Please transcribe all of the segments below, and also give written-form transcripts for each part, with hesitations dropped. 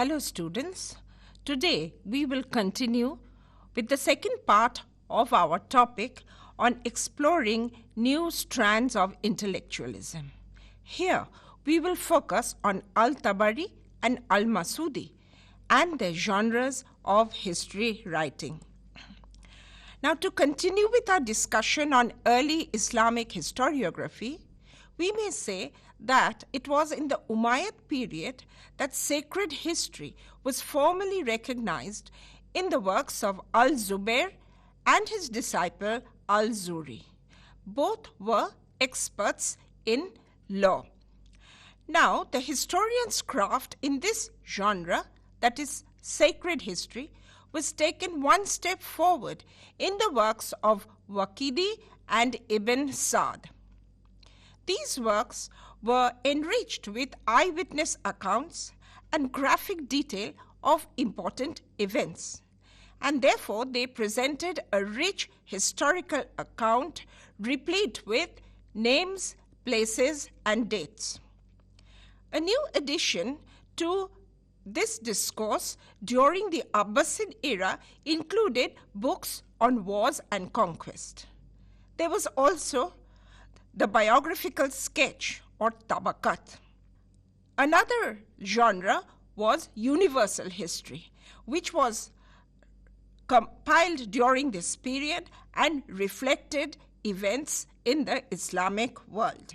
Hello students. Today we will continue with the second part of our topic on exploring new strands of intellectualism. Here we will focus on Al-Tabari and Al-Masudi and their genres of history writing. Now, to continue with our discussion on early Islamic historiography, we may say that it was in the Umayyad period that sacred history was formally recognized in the works of Al-Zubair and his disciple Al-Zuri. Both were experts in law. Now, the historian's craft in this genre, that is sacred history, was taken one step forward in the works of Waqidi and Ibn Sa'd. These works were enriched with eyewitness accounts and graphic detail of important events, and therefore they presented a rich historical account replete with names, places, and dates. A new addition to this discourse during the Abbasid era included books on wars and conquest. There was also the biographical sketch or tabakat. Another genre was universal history, which was compiled during this period and reflected events in the Islamic world.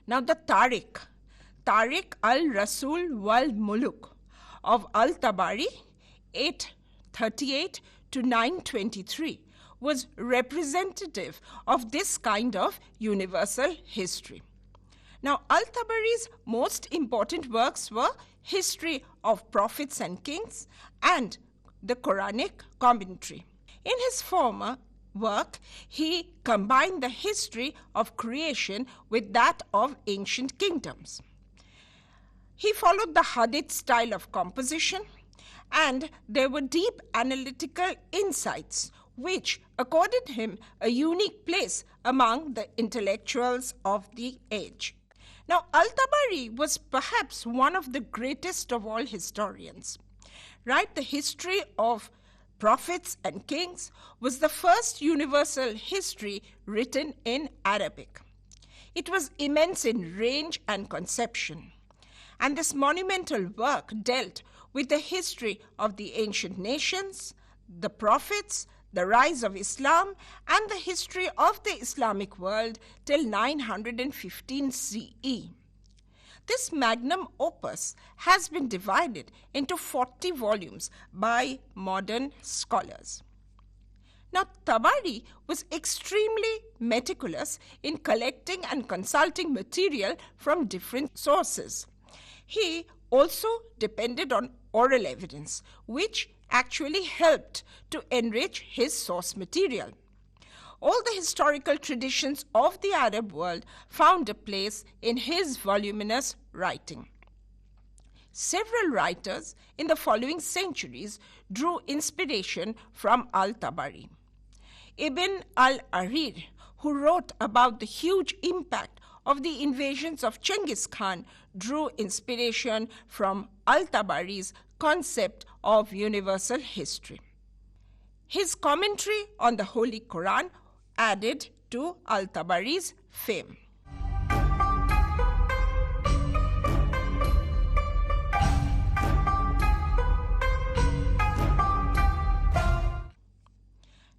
Now the Tariq al-Rasul wal-Muluk of Al-Tabari, 838 to 923, was representative of this kind of universal history. Now, Al-Tabari's most important works were History of Prophets and Kings and the Quranic commentary. In his former work, he combined the history of creation with that of ancient kingdoms. He followed the Hadith style of composition, and there were deep analytical insights which accorded him a unique place among the intellectuals of the age. Now, Al-Tabari was perhaps one of the greatest of all historians. The history of prophets and kings was the first universal history written in Arabic. It was immense in range and conception, and this monumental work dealt with the history of the ancient nations, the prophets, the rise of Islam, and the history of the Islamic world till 915 CE. This magnum opus has been divided into 40 volumes by modern scholars. Now, Tabari was extremely meticulous in collecting and consulting material from different sources. He also depended on oral evidence, which actually helped to enrich his source material. All the historical traditions of the Arab world found a place in his voluminous writing. Several writers in the following centuries drew inspiration from Al-Tabari. Ibn al-Arir, who wrote about the huge impact of the invasions of Genghis Khan, drew inspiration from Al-Tabari's concept of universal history. His commentary on the Holy Quran added to Al-Tabari's fame.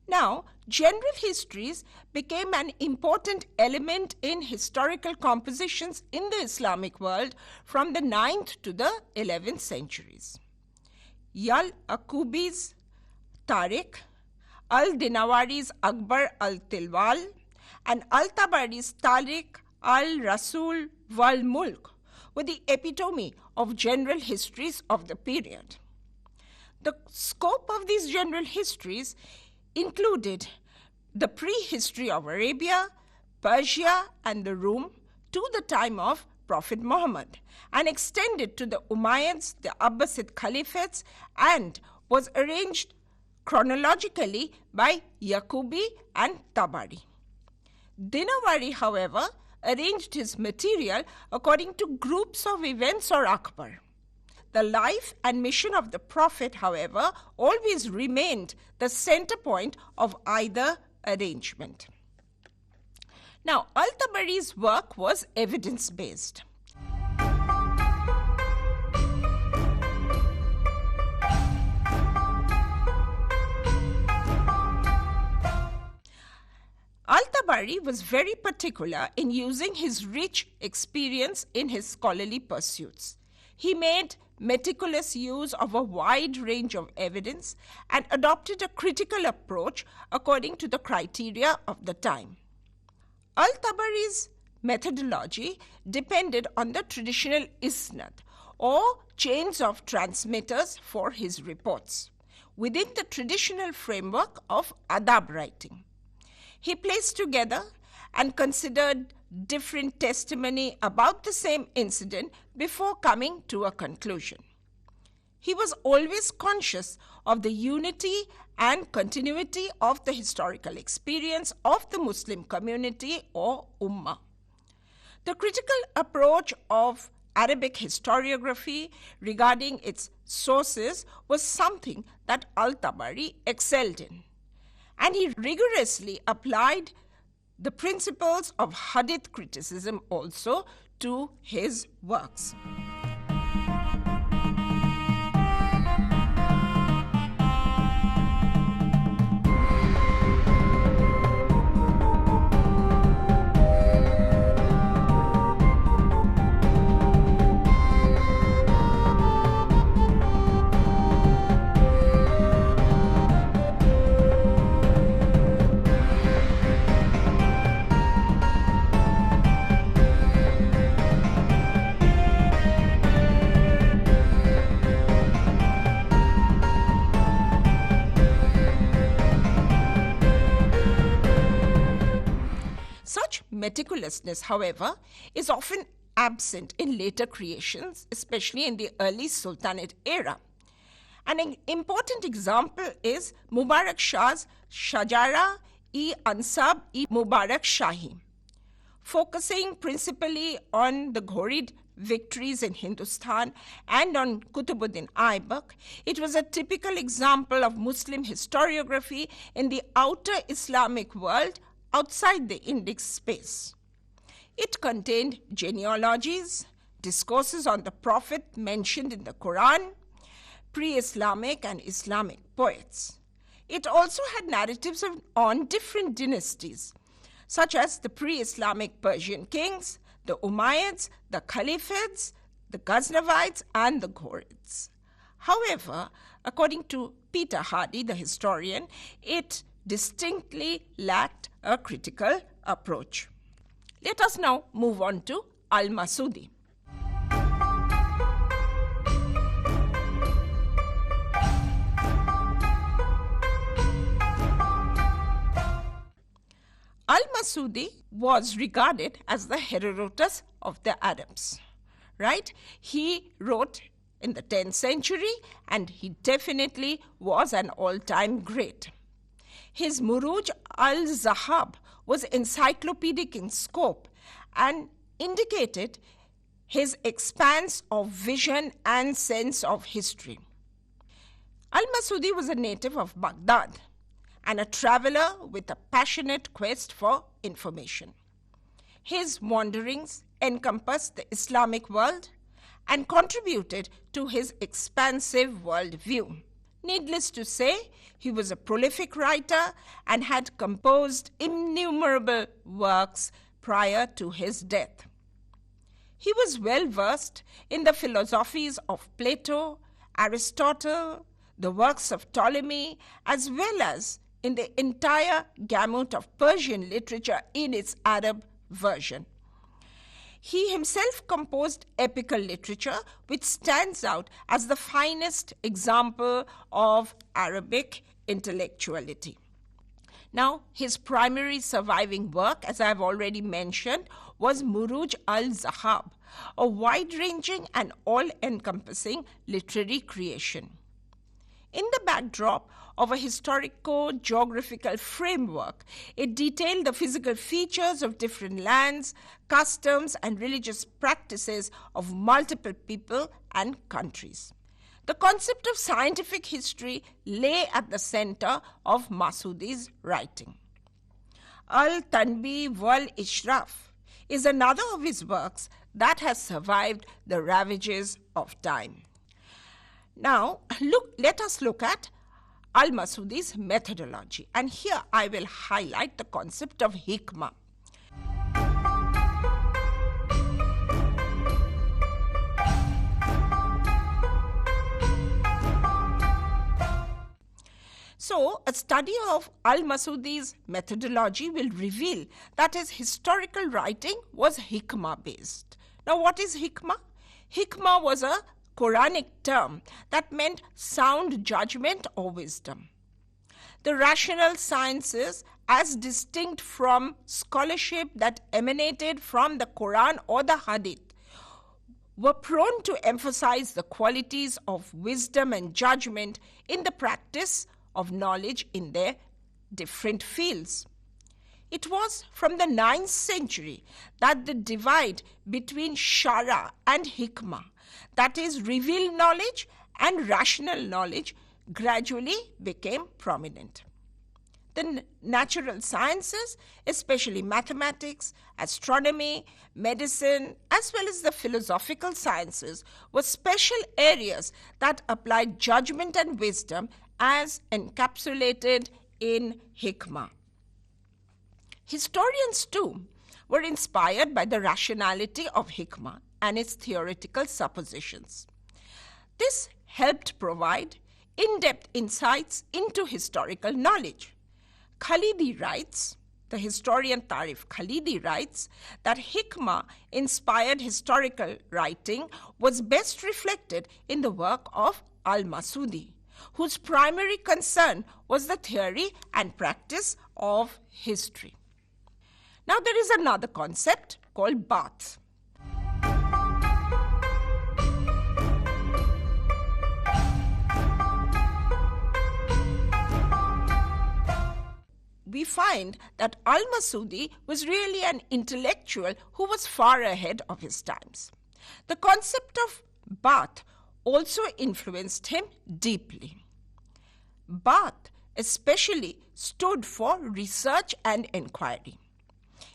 Now, general histories became an important element in historical compositions in the Islamic world from the 9th to the 11th centuries. Al-Akubi's Tariq, Al-Dinawari's Akbar al-Tilwal, and Al-Tabari's Tariq al-Rasul wal-Mulk were the epitome of general histories of the period. The scope of these general histories included the prehistory of Arabia, Persia, and the Rum to the time of Prophet Muhammad, and extended to the Umayyads, the Abbasid Caliphates, and was arranged chronologically by Yaqubi and Tabari. Dinawari, however, arranged his material according to groups of events or akhbar. The life and mission of the Prophet, however, always remained the center point of either arrangement. Now, Al-Tabari's work was evidence-based. Al-Tabari was very particular in using his rich experience in his scholarly pursuits. He made meticulous use of a wide range of evidence and adopted a critical approach according to the criteria of the time. Al-Tabari's methodology depended on the traditional isnad, or chains of transmitters for his reports, within the traditional framework of adab writing. He placed together and considered different testimony about the same incident before coming to a conclusion. He was always conscious of the unity and continuity of the historical experience of the Muslim community or Ummah. The critical approach of Arabic historiography regarding its sources was something that Al-Tabari excelled in, and he rigorously applied the principles of hadith criticism also to his works. Meticulousness, however, is often absent in later creations, especially in the early Sultanate era. An important example is Mubarak Shah's Shajara-e-Ansab-e Mubarak Shahi. Focusing principally on the Ghorid victories in Hindustan and on Qutubuddin Aibak, it was a typical example of Muslim historiography in the outer Islamic world outside the Indic space. It contained genealogies, discourses on the Prophet mentioned in the Quran, pre-Islamic and Islamic poets. It also had narratives on different dynasties, such as the pre-Islamic Persian kings, the Umayyads, the Khalifates, the Ghaznavites, and the Ghurids. However, according to Peter Hardy, the historian, it distinctly lacked a critical approach. Let us now move on to Al-Masudi. Al-Masudi was regarded as the Herodotus of the Arabs, right? He wrote in the 10th century, and he definitely was an all-time great. His Muruj al-Zahab was encyclopedic in scope and indicated his expanse of vision and sense of history. Al-Masudi was a native of Baghdad and a traveler with a passionate quest for information. His wanderings encompassed the Islamic world and contributed to his expansive worldview. Needless to say, he was a prolific writer and had composed innumerable works prior to his death. He was well versed in the philosophies of Plato, Aristotle, the works of Ptolemy, as well as in the entire gamut of Persian literature in its Arab version. He himself composed epical literature, which stands out as the finest example of Arabic intellectuality. Now, his primary surviving work, as I've already mentioned, was Muruj al-Zahab, a wide-ranging and all-encompassing literary creation. In the backdrop of a historico-geographical framework, it detailed the physical features of different lands, customs, and religious practices of multiple people and countries. The concept of scientific history lay at the center of Masudi's writing. Al-Tanbih wal-Ishraf is another of his works that has survived the ravages of time. Now, let us look at Al-Masudi's methodology, and here I will highlight the concept of hikmah. So, a study of Al-Masudi's methodology will reveal that his historical writing was hikmah-based. Now, what is hikmah? Hikmah was a Quranic term that meant sound judgment or wisdom. The rational sciences, as distinct from scholarship that emanated from the Quran or the Hadith, were prone to emphasize the qualities of wisdom and judgment in the practice of knowledge in their different fields. It was from the 9th century that the divide between Shara and Hikmah, that is, revealed knowledge and rational knowledge, gradually became prominent. The natural sciences, especially mathematics, astronomy, medicine, as well as the philosophical sciences, were special areas that applied judgment and wisdom as encapsulated in hikmah. Historians, too, were inspired by the rationality of hikmah and its theoretical suppositions. This helped provide in-depth insights into historical knowledge. Khalidi writes, the historian Tarif Khalidi writes, that hikmah-inspired historical writing was best reflected in the work of Al-Masudi, whose primary concern was the theory and practice of history. Now there is another concept called Baath. We find that Al-Masudi was really an intellectual who was far ahead of his times. The concept of Baath also influenced him deeply. Baath especially stood for research and inquiry.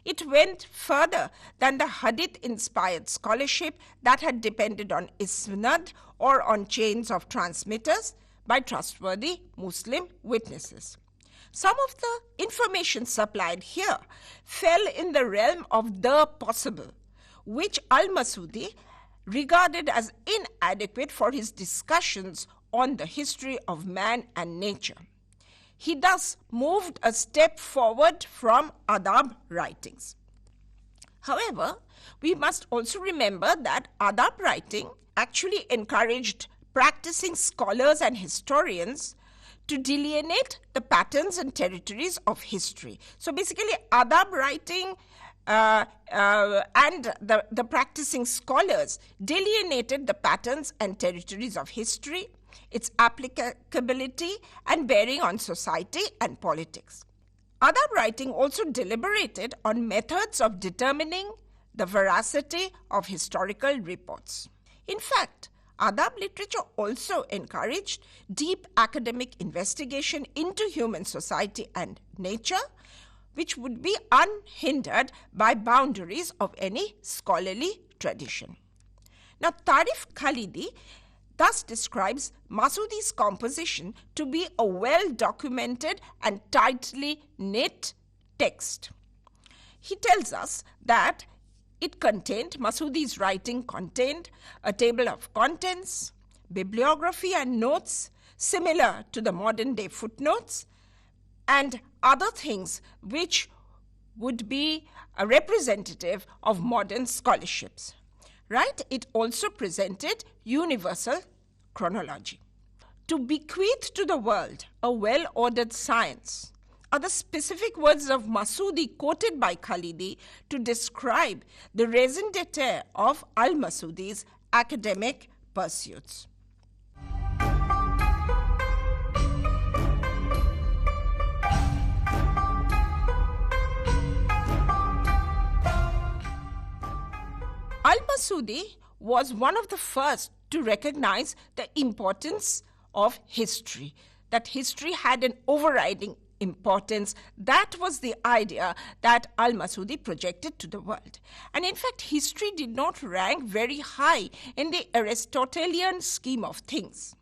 It went further than the Hadith-inspired scholarship that had depended on isnad or on chains of transmitters by trustworthy Muslim witnesses. Some of the information supplied here fell in the realm of the possible, which Al-Masudi regarded as inadequate for his discussions on the history of man and nature. He thus moved a step forward from adab writings. However, we must also remember that adab writing actually encouraged practicing scholars and historians to delineate the patterns and territories of history. So basically, adab writing and the practicing scholars delineated the patterns and territories of history, its applicability and bearing on society and politics. Adab writing also deliberated on methods of determining the veracity of historical reports. In fact, adab literature also encouraged deep academic investigation into human society and nature, which would be unhindered by boundaries of any scholarly tradition. Now, Tarif Khalidi thus describes Masudi's composition to be a well-documented and tightly knit text. He tells us that Masudi's writing contained a table of contents, bibliography and notes similar to the modern-day footnotes, and other things which would be a representative of modern scholarships. Right? It also presented universal chronology. To bequeath to the world a well-ordered science are the specific words of Masudi quoted by Khalidi to describe the raison d'etre of Al-Masudi's academic pursuits. Al-Masudi was one of the first to recognize the importance of history, that history had an overriding importance. That was the idea that Al-Masudi projected to the world. And in fact, history did not rank very high in the Aristotelian scheme of things.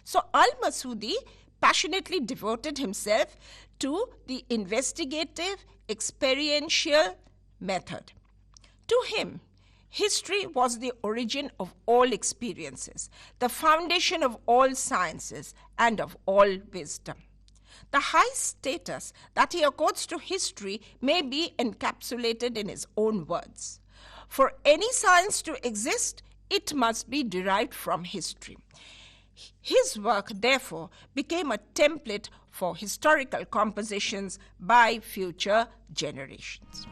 So Al-Masudi passionately devoted himself to the investigative, experiential method. To him, history was the origin of all experiences, the foundation of all sciences, and of all wisdom. The high status that he accords to history may be encapsulated in his own words. For any science to exist, it must be derived from history. His work, therefore, became a template for historical compositions by future generations.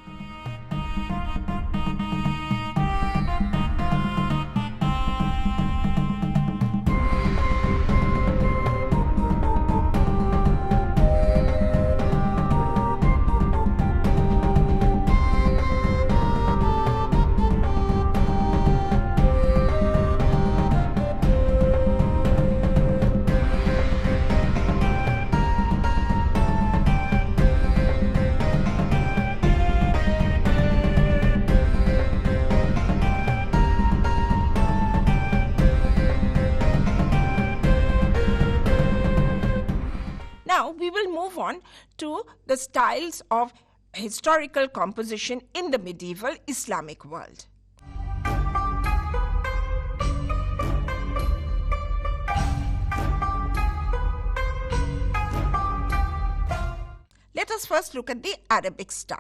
Now we will move on to the styles of historical composition in the medieval Islamic world. Let us first look at the Arabic style.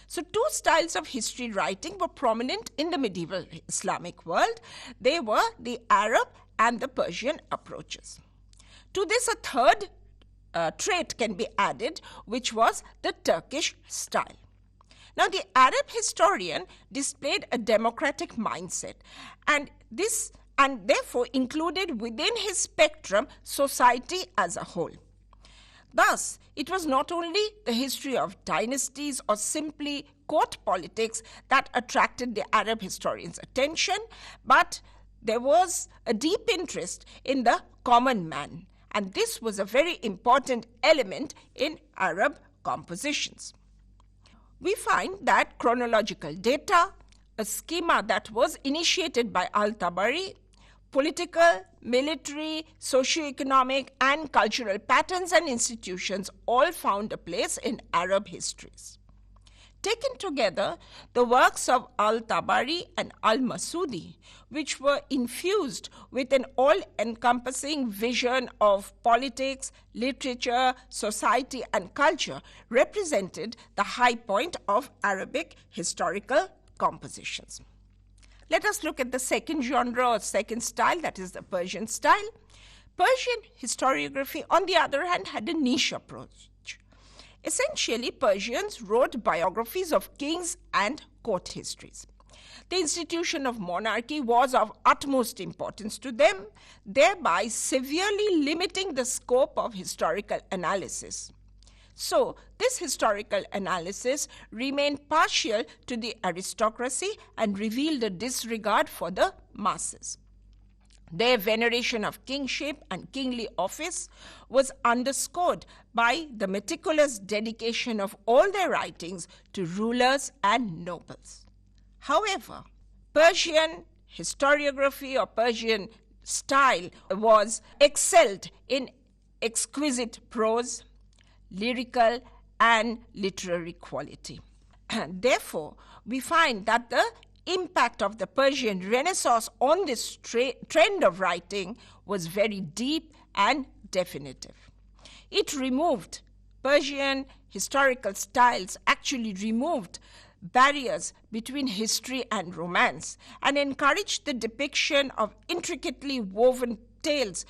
So two styles of history writing were prominent in the medieval Islamic world. They were the Arab and the Persian approaches. To this, a third trait can be added, which was the Turkish style. Now, the Arab historian displayed a democratic mindset, and therefore included within his spectrum society as a whole. Thus, it was not only the history of dynasties or simply court politics that attracted the Arab historian's attention, but there was a deep interest in the common man. And this was a very important element in Arab compositions. We find that chronological data, a schema that was initiated by Al-Tabari, political, military, socio-economic, and cultural patterns and institutions all found a place in Arab histories. Taken together, the works of Al-Tabari and Al-Masudi, which were infused with an all-encompassing vision of politics, literature, society, and culture, represented the high point of Arabic historical compositions. Let us look at the second genre or second style, that is the Persian style. Persian historiography, on the other hand, had a niche approach. Essentially, Persians wrote biographies of kings and court histories. The institution of monarchy was of utmost importance to them, thereby severely limiting the scope of historical analysis. So, this historical analysis remained partial to the aristocracy and revealed a disregard for the masses. Their veneration of kingship and kingly office was underscored by the meticulous dedication of all their writings to rulers and nobles. However, Persian historiography or Persian style was excelled in exquisite prose, lyrical, and literary quality. And therefore, we find that the impact of the Persian Renaissance on this trend of writing was very deep and definitive. It removed, Persian historical styles actually removed barriers between history and romance and encouraged the depiction of intricately woven tales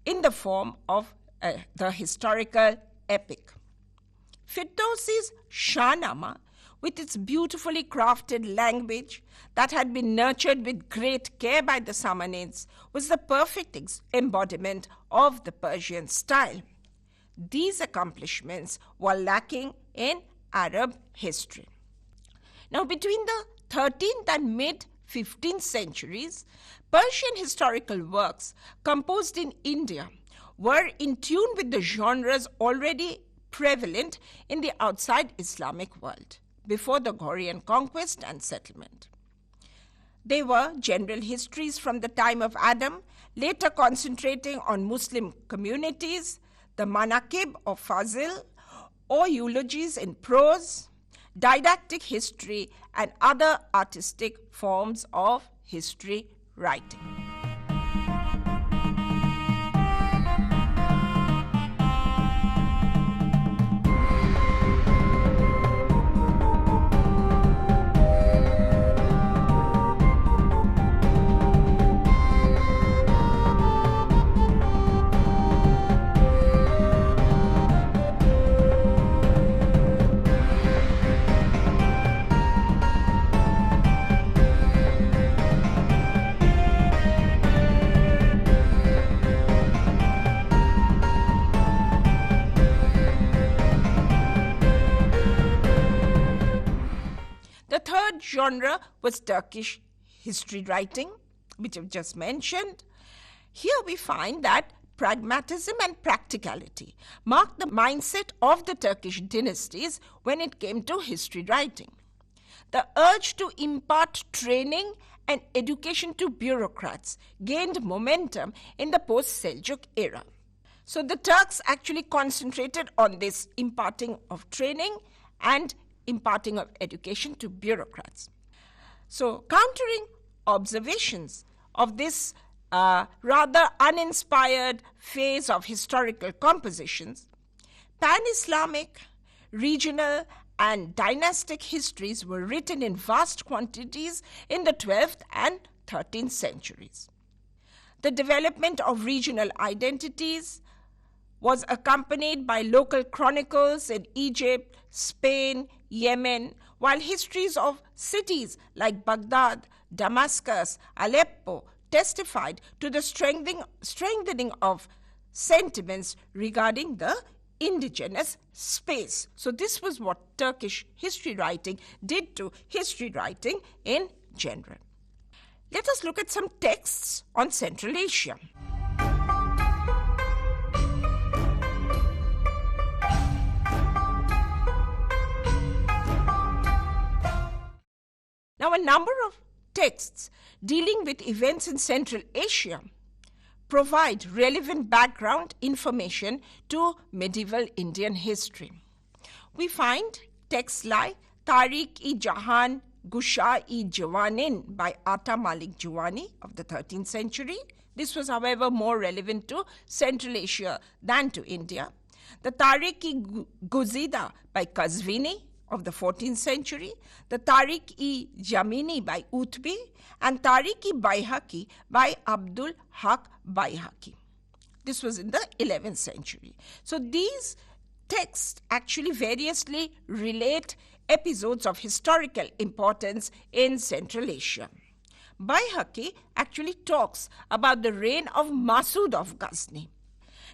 in the form of the historical epic. Firdausi's Shahnama, with its beautifully crafted language that had been nurtured with great care by the Samanids, was the perfect embodiment of the Persian style. These accomplishments were lacking in Arab history. Now, between the 13th and mid 15th centuries, Persian historical works composed in India were in tune with the genres already prevalent in the outside Islamic world before the Ghaurian conquest and settlement. They were general histories from the time of Adam, later concentrating on Muslim communities, the manaqib of Fazil, or eulogies in prose, didactic history, and other artistic forms of history writing. The third genre was Turkish history writing, which I've just mentioned. Here we find that pragmatism and practicality marked the mindset of the Turkish dynasties when it came to history writing. The urge to impart training and education to bureaucrats gained momentum in the post-Seljuk era. So the Turks actually concentrated on this imparting of training and imparting of education to bureaucrats. So countering observations of this rather uninspired phase of historical compositions, pan-Islamic, regional, and dynastic histories were written in vast quantities in the 12th and 13th centuries. The development of regional identities was accompanied by local chronicles in Egypt, Spain, Yemen, while histories of cities like Baghdad, Damascus, Aleppo testified to the strengthening of sentiments regarding the indigenous space. So this was what Turkish history writing did to history writing in general. Let us look at some texts on Central Asia. Now, a number of texts dealing with events in Central Asia provide relevant background information to medieval Indian history. We find texts like Tariq-i-Jahan Gusha-i-Jawanin by Ata Malik Jiwani of the 13th century. This was, however, more relevant to Central Asia than to India. The Tariq-i-Guzida by Qazvini of the 14th century, the Tariq-i-Jamini by Utbi, and Tariq-i-Baihaqi by Abdul Haq Baihaqi. This was in the 11th century. So these texts actually variously relate episodes of historical importance in Central Asia. Baihaqi actually talks about the reign of Masud of Ghazni.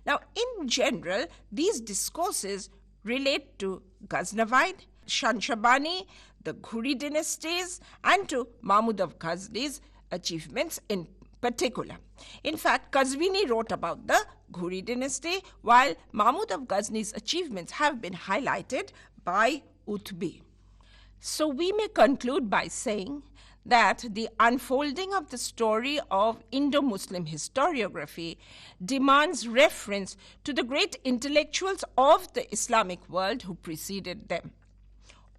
Now, in general, these discourses relate to Ghaznavid, Shanshabani, the Ghuri dynasties, and to Mahmud of Ghazni's achievements in particular. In fact, Qazvini wrote about the Ghuri dynasty, while Mahmud of Ghazni's achievements have been highlighted by Utbi. So we may conclude by saying that the unfolding of the story of Indo-Muslim historiography demands reference to the great intellectuals of the Islamic world who preceded them.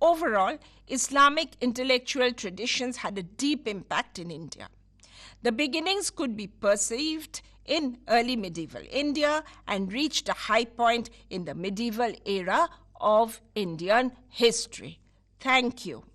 Overall, Islamic intellectual traditions had a deep impact in India. The beginnings could be perceived in early medieval India and reached a high point in the medieval era of Indian history. Thank you.